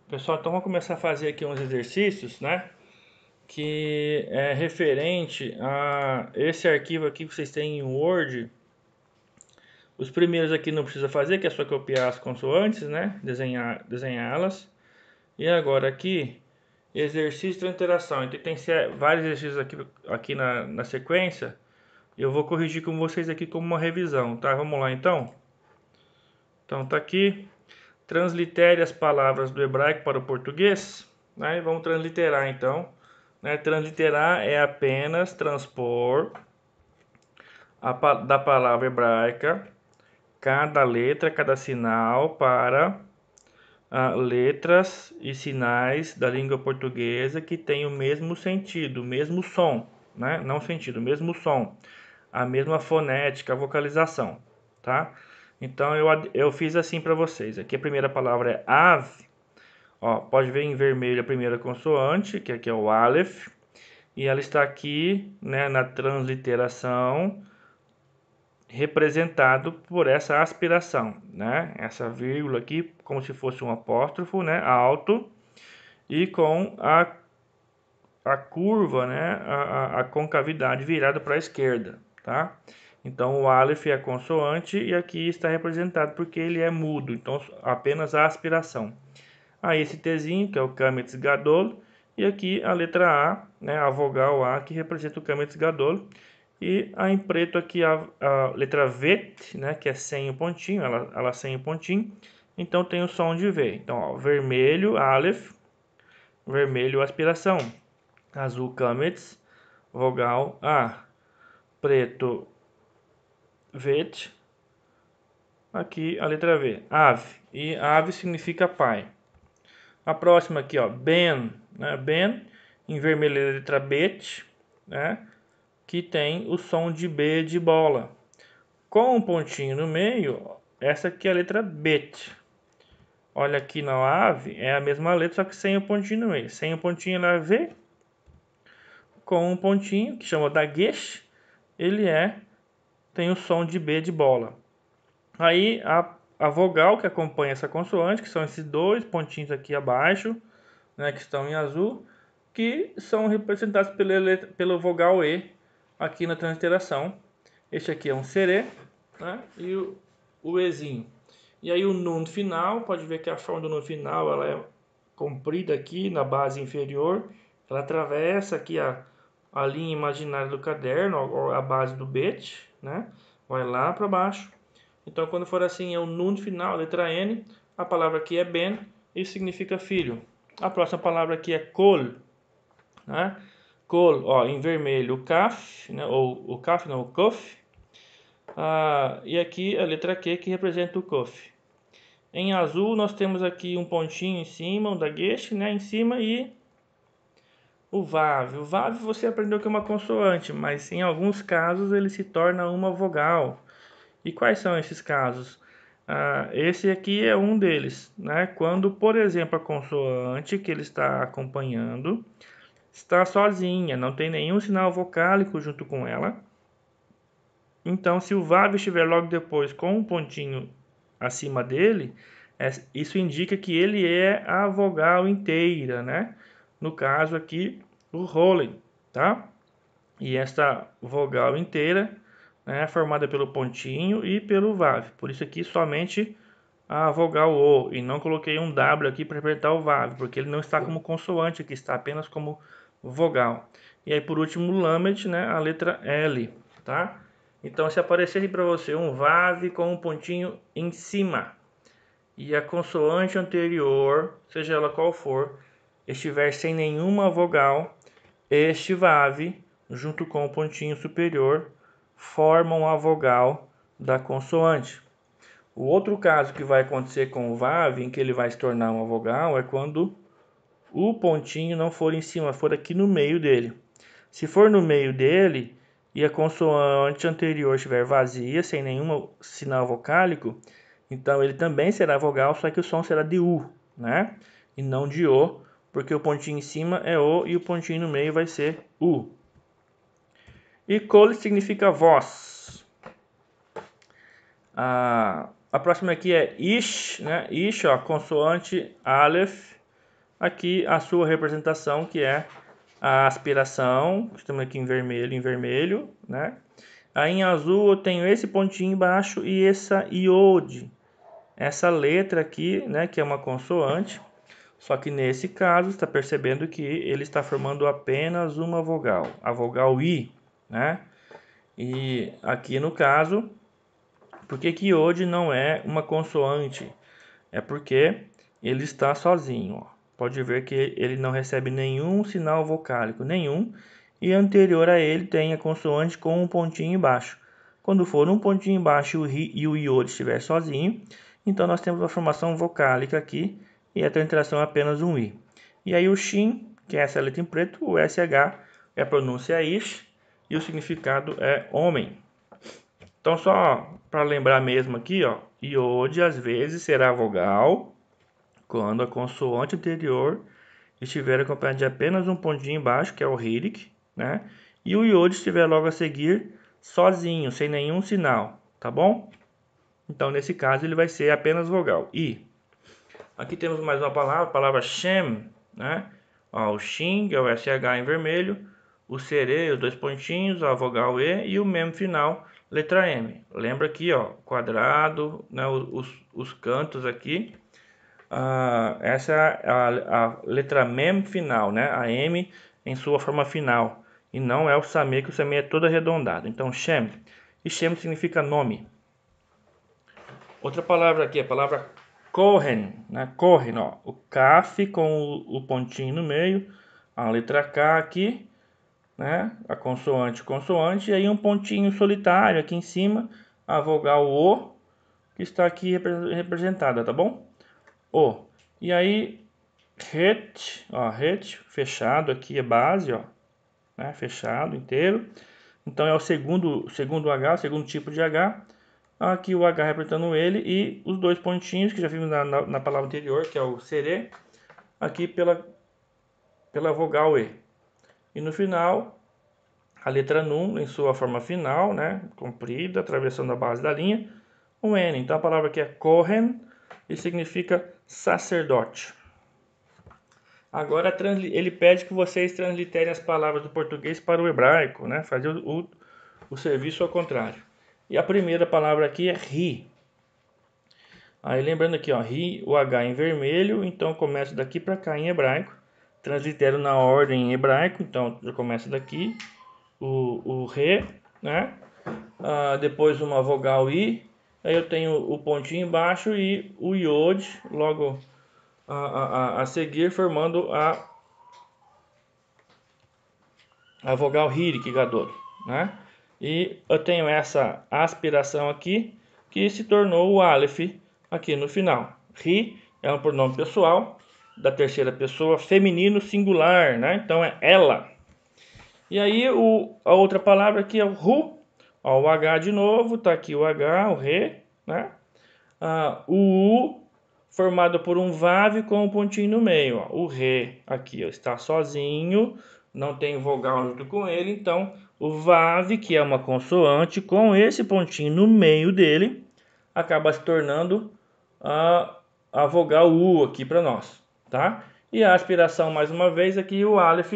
Pessoal, então vamos começar a fazer aqui uns exercícios, né? Que é referente a esse arquivo aqui que vocês têm em Word. Os primeiros aqui não precisa fazer, que é só copiar as consoantes, né? Desenhá-las. E agora aqui, exercício de interação. Então tem vários exercícios aqui na sequência. Eu vou corrigir com vocês aqui como uma revisão, tá? Vamos lá então? Então tá aqui. Translitere as palavras do hebraico para o português, né? Vamos transliterar então, né? Transliterar é apenas transpor da palavra hebraica cada letra, cada sinal para letras e sinais da língua portuguesa que têm o mesmo sentido, o mesmo som, né? Não sentido, o mesmo som, a mesma fonética, a vocalização, tá? Então eu fiz assim para vocês. Aqui a primeira palavra é ave. Ó, pode ver em vermelho a primeira consoante, que aqui é o Aleph, e ela está aqui, né, na transliteração, representado por essa aspiração, né? Essa vírgula aqui, como se fosse um apóstrofo, né, alto, e com a curva, né, a concavidade virada para a esquerda, tá? Então o Aleph é a consoante e aqui está representado porque ele é mudo, então apenas a aspiração. Aí esse Tzinho, que é o Kametz Gadol, e aqui a letra A, né, a vogal A, que representa o Kametz Gadol, e a em preto aqui a letra Vet, né, que é sem o pontinho, ela sem o pontinho, então tem o som de V. Então, ó, vermelho, Aleph, vermelho, aspiração, azul, Kametz, vogal A, preto, Vet, aqui a letra V, ave, e ave significa pai. A próxima aqui, ó, Ben, né? Ben, em vermelho a letra Bet, né? Que tem o som de B de bola. Com um pontinho no meio, essa aqui é a letra Bet. Olha aqui na ave, é a mesma letra, só que sem o pontinho no meio. Sem o pontinho ela é V, com um pontinho, que chama Dagesh, ele tem o som de B de bola. Aí a vogal que acompanha essa consoante, que são esses dois pontinhos aqui abaixo, né, que estão em azul, que são representados pelo vogal E aqui na transliteração. Este aqui é um serê, né, e o Ezinho. E aí o nun final, pode ver que a forma do nun final ela é comprida aqui na base inferior, ela atravessa aqui a linha imaginária do caderno, a base do bet, né, vai lá para baixo. Então quando for assim é o nun final, letra N, a palavra aqui é ben, isso significa filho. A próxima palavra aqui é kol, né? Kol, ó, em vermelho o kaf, né? Ou o kaf não, o kof. E aqui a letra Q que representa o kof. Em azul nós temos aqui um pontinho em cima, um dagesh, né? Em cima e o vav. O vav você aprendeu que é uma consoante, mas em alguns casos ele se torna uma vogal. E quais são esses casos? Esse aqui é um deles, né? Quando, por exemplo, a consoante que ele está acompanhando está sozinha, não tem nenhum sinal vocálico junto com ela. Então, se o vav estiver logo depois com um pontinho acima dele, isso indica que ele é a vogal inteira, né? No caso aqui, o Rollen, tá? E esta vogal inteira, né, é formada pelo pontinho e pelo vav. Por isso aqui somente a vogal O, e não coloquei um W aqui para representar o vav, porque ele não está como consoante aqui, está apenas como vogal. E aí por último o lamed, né, a letra L, tá? Então se aparecer para você um vav com um pontinho em cima e a consoante anterior, seja ela qual for, estiver sem nenhuma vogal, este vav, junto com o pontinho superior, formam a vogal da consoante. O outro caso que vai acontecer com o vav, em que ele vai se tornar uma vogal, é quando o pontinho não for em cima, for aqui no meio dele. Se for no meio dele e a consoante anterior estiver vazia, sem nenhum sinal vocálico, então ele também será vogal, só que o som será de U, né? E não de O, porque o pontinho em cima é O e o pontinho no meio vai ser U. E kol significa voz. A próxima aqui é ish, né? Ish, ó, consoante Aleph, aqui a sua representação, que é a aspiração, estamos aqui em vermelho, né? Aí em azul eu tenho esse pontinho embaixo e essa iode, essa letra aqui, né, que é uma consoante. Só que nesse caso, está percebendo que ele está formando apenas uma vogal, a vogal I, né? E aqui no caso, por que que iode não é uma consoante? É porque ele está sozinho, ó. Pode ver que ele não recebe nenhum sinal vocálico, nenhum, e anterior a ele tem a consoante com um pontinho embaixo. Quando for um pontinho embaixo e o iode estiver sozinho, então nós temos a formação vocálica aqui e a transliteração é apenas um I. E aí o shin, que é essa letra em preto, o SH é a pronúncia ish e o significado é homem. Então só para lembrar mesmo aqui, ó, iode às vezes será vogal quando a consoante anterior estiver acompanhada de apenas um pontinho embaixo, que é o híric, né? E o iode estiver logo a seguir sozinho, sem nenhum sinal, tá bom? Então, nesse caso, ele vai ser apenas vogal. I. Aqui temos mais uma palavra, a palavra shem, né? Ó, o shin, que é o SH em vermelho, o sere, os dois pontinhos, a vogal E e o mem final, letra M. Lembra aqui, ó, quadrado, né? Os cantos aqui. Essa é a letra mem final, né? A M em sua forma final. E não é o samê, que o samê é todo arredondado. Então, shem. E shem significa nome. Outra palavra aqui, a palavra Kohen, né? Kohen, ó. O kaf com o pontinho no meio. A letra K aqui, né? A consoante. E aí um pontinho solitário aqui em cima. A vogal O, que está aqui representada, tá bom? O. E aí, het, ó, het, fechado aqui é base, ó, né, fechado inteiro. Então é o segundo H, o segundo tipo de H. Aqui o H representando ele e os dois pontinhos que já vimos na palavra anterior, que é o sere, aqui pela vogal E. E no final, a letra nun em sua forma final, né, comprida, atravessando a base da linha, o N. Então a palavra aqui é kohen e significa sacerdote. Agora ele pede que vocês transliterem as palavras do português para o hebraico, né? Fazer o serviço ao contrário. E a primeira palavra aqui é ri. Aí lembrando aqui, ó, ri, o H em vermelho, então começa daqui para cá em hebraico. Translitero na ordem em hebraico, então eu começo daqui, o re, né? Depois uma vogal I, aí eu tenho o pontinho embaixo e o iod logo a seguir, formando a vogal híric gadol, né? E eu tenho essa aspiração aqui, que se tornou o aleph aqui no final. Ri é um pronome pessoal da terceira pessoa feminino singular, né? Então é ela. E aí a outra palavra aqui é o ru, ó, o H de novo, tá aqui o H, o re, né? O U formado por um vav com um pontinho no meio, ó. O re aqui, ó, está sozinho, não tem vogal junto com ele, então o vav, que é uma consoante, com esse pontinho no meio dele, acaba se tornando a vogal U aqui para nós, tá? E a aspiração, mais uma vez, aqui o aleph,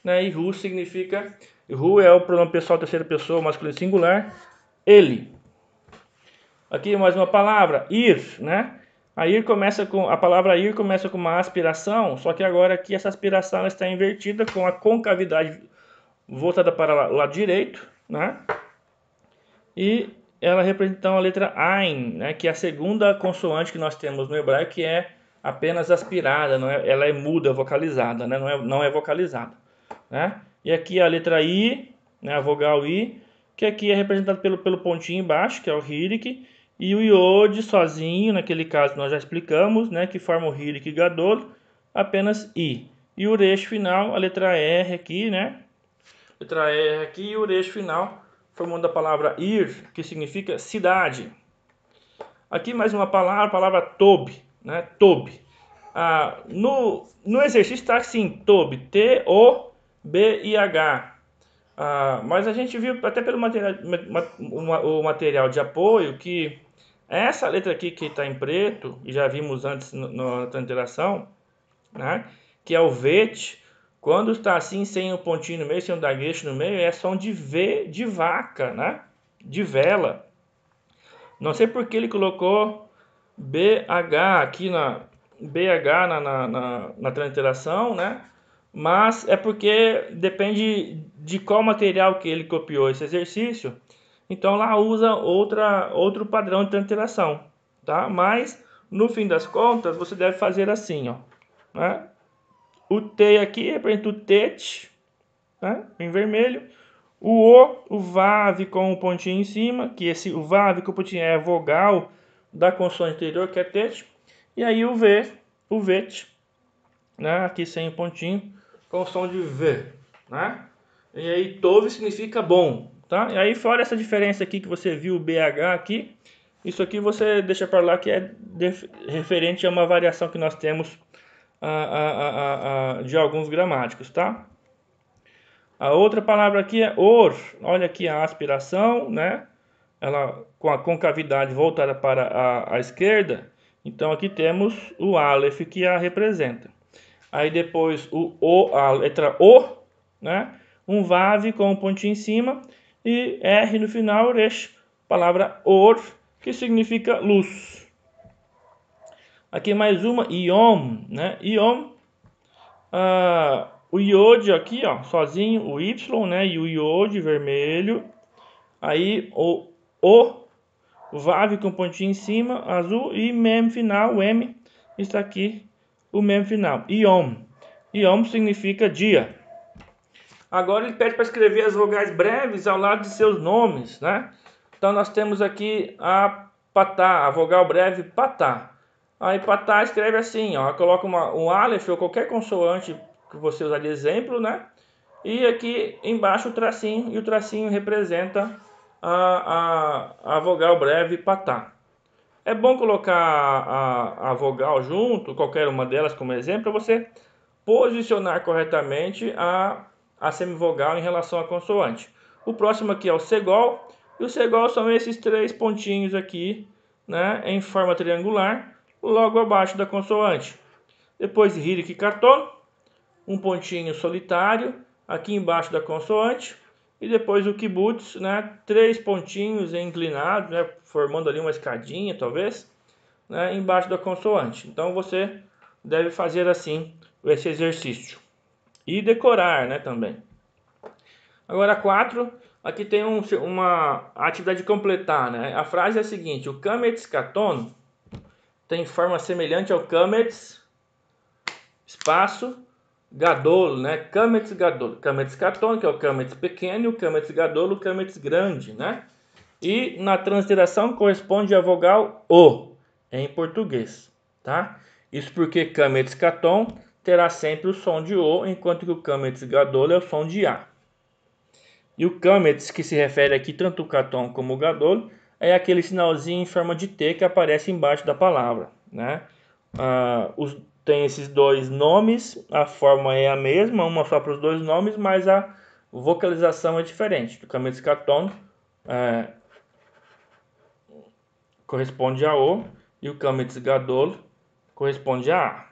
né? E ru significa, ru é o pronome pessoal terceira pessoa, masculino singular, ele. Aqui mais uma palavra, ir, né? A palavra ir começa com uma aspiração, só que agora aqui essa aspiração está invertida com a concavidade voltada para o lado direito, né? E ela representa então a letra Ain, né? Que é a segunda consoante que nós temos no hebraico, que é apenas aspirada, não é, ela é muda, vocalizada, né? Não é vocalizada, né? E aqui a letra I, né? A vogal I, que aqui é representada pelo pontinho embaixo, que é o híric, e o iode sozinho, naquele caso nós já explicamos, né? Que forma o híric gadol, apenas I. E o resh final, a letra R aqui, né? Letra R aqui e o resh final, formando a palavra ir, que significa cidade. Aqui mais uma palavra, a palavra tob, né? Tob. No exercício está assim, tob, T-O-B-I-H. Mas a gente viu até pelo o material de apoio que essa letra aqui que está em preto, e já vimos antes na transliteração, né? que é o vet. Quando está assim, sem um pontinho no meio, sem um daguecho no meio, é som de V de vaca, né? De vela. Não sei por que ele colocou BH aqui na transliteração, né? Mas é porque depende de qual material que ele copiou esse exercício. Então lá usa outro padrão de transliteração, tá? Mas no fim das contas você deve fazer assim, ó, né? O T aqui representa o TET, né? Em vermelho. O VAV com o pontinho em cima, que o VAV com o pontinho é a vogal da consoante anterior, que é TET. E aí o VET, né? Aqui sem o pontinho, com o som de V, né? E aí TOV significa bom, tá? E aí fora essa diferença aqui que você viu o BH aqui, isso aqui você deixa para lá que é referente a uma variação que nós temos de alguns gramáticos, tá? A outra palavra aqui é or. Olha aqui a aspiração, né? Ela com a concavidade voltada para a esquerda. Então aqui temos o Aleph que a representa. Aí depois a letra O, né? Um Vav com um pontinho em cima. E R no final, Resh. Palavra or, que significa luz. Aqui mais uma, Yom, né? Yom. O iode aqui, ó, sozinho, o Y, né? E o iode vermelho. Aí o Vav com pontinho em cima, azul. E mem final, o M, está aqui o mem final. Yom. Yom significa dia. Agora ele pede para escrever as vogais breves ao lado de seus nomes, né? Então nós temos aqui a patá, a vogal breve patá. Aí patá escreve assim, ó, coloca um aleph ou qualquer consoante que você usar de exemplo, né? E aqui embaixo o tracinho, e o tracinho representa a vogal breve patá. É bom colocar a vogal junto, qualquer uma delas como exemplo, para você posicionar corretamente a semivogal em relação à consoante. O próximo aqui é o segol, e o segol são esses três pontinhos aqui, né, em forma triangular, logo abaixo da consoante. Depois hirik katon, um pontinho solitário aqui embaixo da consoante, e depois o kibutz, né, três pontinhos inclinados, né, formando ali uma escadinha talvez, né, embaixo da consoante. Então você deve fazer assim esse exercício e decorar, né, também. Agora 4, aqui tem uma atividade de completar, né? A frase é a seguinte: o kametz katon tem forma semelhante ao kametz espaço gadol, né? Kametz gadol, kametz katon, que é o kametz pequeno, o kametz gadol, o kametz grande, né? E na transliteração corresponde à vogal O em português, tá? Isso porque kametz katon terá sempre o som de O, enquanto que o kametz gadol é o som de A. E o kametz, que se refere aqui tanto o katon como o gadol, é aquele sinalzinho em forma de T que aparece embaixo da palavra, né? Tem esses dois nomes, a forma é a mesma, uma só para os dois nomes, mas a vocalização é diferente. O kametz katon corresponde a O e o kametz gadol corresponde a A.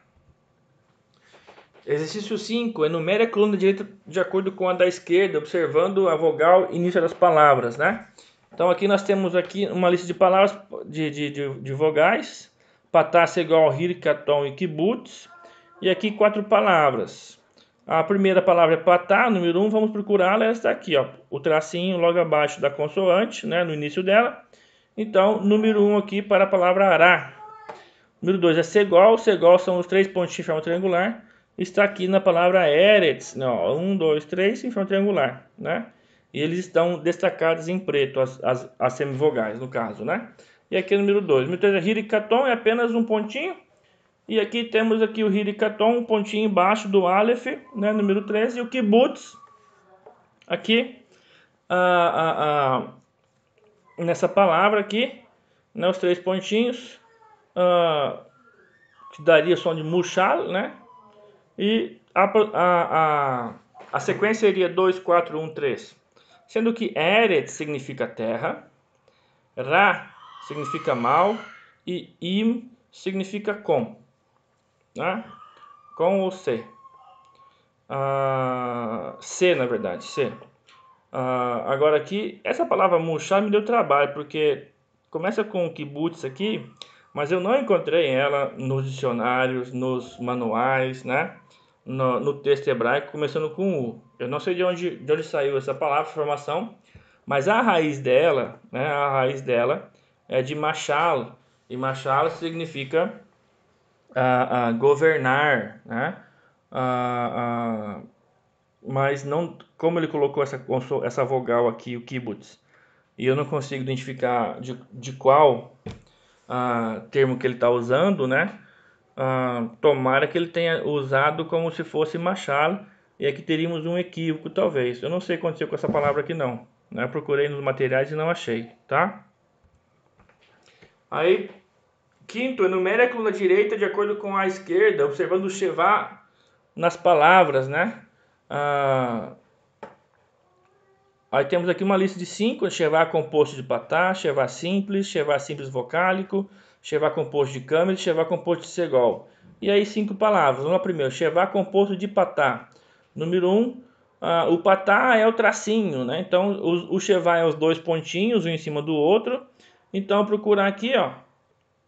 Exercício 5. Enumere a coluna direita de acordo com a da esquerda, observando a vogal início das palavras, né? Então aqui nós temos aqui uma lista de palavras de vogais. Patá, segol, hirik, katon e kibutz. E aqui 4 palavras. A primeira palavra é patá, número 1, vamos procurá-la, ela está aqui, ó, o tracinho logo abaixo da consoante, né, no início dela. Então, número 1 aqui para a palavra ará. Número 2 é segol, segol são os 3 pontinhos em forma triangular. Está aqui na palavra eretz, 1, 2, 3 em forma triangular, né? E eles estão destacados em preto, as semivogais, no caso, né? E aqui é o número 2. Número 3 é hirik katon, é apenas um pontinho. E aqui temos aqui o hirik katon, um pontinho embaixo do aleph, né? Número 13. E o kibutz, aqui, nessa palavra aqui, né? Os 3 pontinhos, que daria som de mushal, né? E a sequência seria 2, 4, 1, 3. Sendo que Eretz significa terra, Ra significa mal e Im significa com. Né? Com ou sem. C, na verdade, C. Agora aqui, essa palavra murchar me deu trabalho, porque começa com kibutz aqui, mas eu não encontrei ela nos dicionários, nos manuais, né? No texto hebraico, começando com U. Eu não sei de onde saiu essa palavra, formação, mas a raiz dela, né? A raiz dela é de machal, e machal significa governar, né? Mas não, como ele colocou essa vogal aqui, o kibutz, e eu não consigo identificar de qual termo que ele está usando, né? Tomara que ele tenha usado como se fosse machal, e aqui teríamos um equívoco, talvez. Eu não sei o que aconteceu com essa palavra aqui, não. Né? Procurei nos materiais e não achei, tá? Aí, quinto, enumere a coluna direita de acordo com a esquerda, observando o Shevá nas palavras, né? Aí temos aqui uma lista de 5, Shevá composto de patá, Shevá simples vocálico, Shevá composto de câmera e Shevá composto de segol. E aí 5 palavras. Vamos lá primeiro, Shevá composto de patá. Número 1, o patá é o tracinho, né? Então o Shevá é os dois pontinhos, um em cima do outro. Então procurar aqui, ó,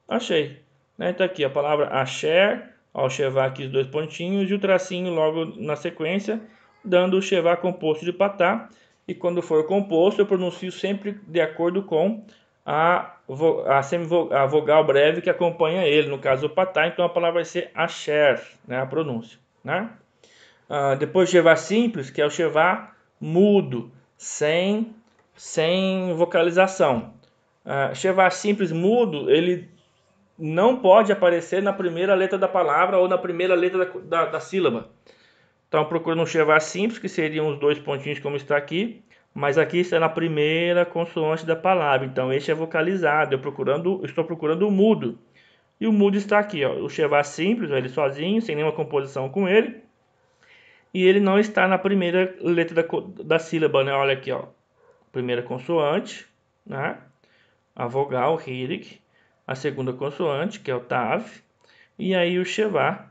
achei. Né? Tá aqui a palavra asher, ó, o Shevá aqui os dois pontinhos e o tracinho logo na sequência, dando o Shevá composto de patá. E quando for composto, eu pronuncio sempre de acordo com a vogal breve que acompanha ele, no caso o patá, então a palavra vai ser asher, né, a pronúncia. Né? Depois Shevá simples, que é o Shevá mudo, sem vocalização. Shevá simples mudo, ele não pode aparecer na primeira letra da palavra ou na primeira letra da sílaba. Então procurando um Shevá simples, que seriam os dois pontinhos como está aqui, mas aqui está na primeira consoante da palavra. Então este é vocalizado. Estou procurando o mudo. E o mudo está aqui, ó, o Shevá simples, ele sozinho, sem nenhuma composição com ele. E ele não está na primeira letra da sílaba, né? Olha aqui, ó. Primeira consoante, né? A vogal, hirik. A segunda consoante, que é o tav. E aí o Shevá.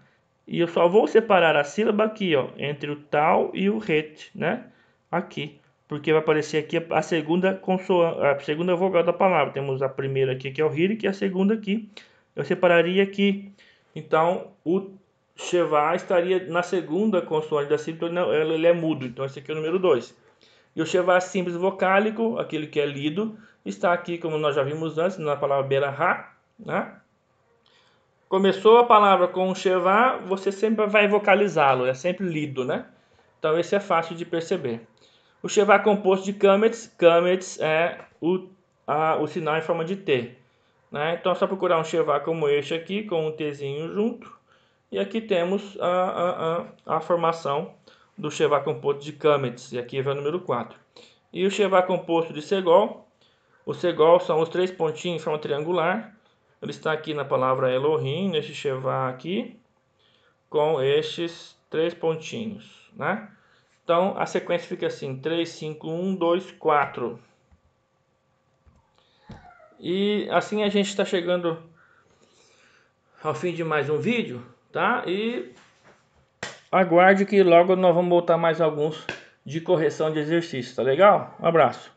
E eu só vou separar a sílaba aqui, ó, entre o tal e o het, né? Aqui, porque vai aparecer aqui a segunda consoante, a segunda vogal da palavra. Temos a primeira aqui que é o hirik e a segunda aqui. Eu separaria aqui. Então, o Shevá estaria na segunda consoante da sílaba, então ele é mudo. Então esse aqui é o número 2. E o Shevá simples vocálico, aquele que é lido, está aqui, como nós já vimos antes, na palavra berahá, né? Começou a palavra com um Shevá, você sempre vai vocalizá-lo, é sempre lido, né? Então esse é fácil de perceber. O Shevá composto de kametz, kametz é o sinal em forma de T. Né? Então é só procurar um Shevá como este aqui, com um Tzinho junto. E aqui temos a formação do Shevá composto de kametz, e aqui vai o número 4. E o Shevá composto de segol, o segol são os três pontinhos em forma triangular. Ele está aqui na palavra Elohim, neste Shevá aqui, com estes três pontinhos, né? Então a sequência fica assim: 3, 5, 1, 2, 4. E assim a gente está chegando ao fim de mais um vídeo, tá? E aguarde que logo nós vamos botar mais alguns de correção de exercício, tá legal? Um abraço.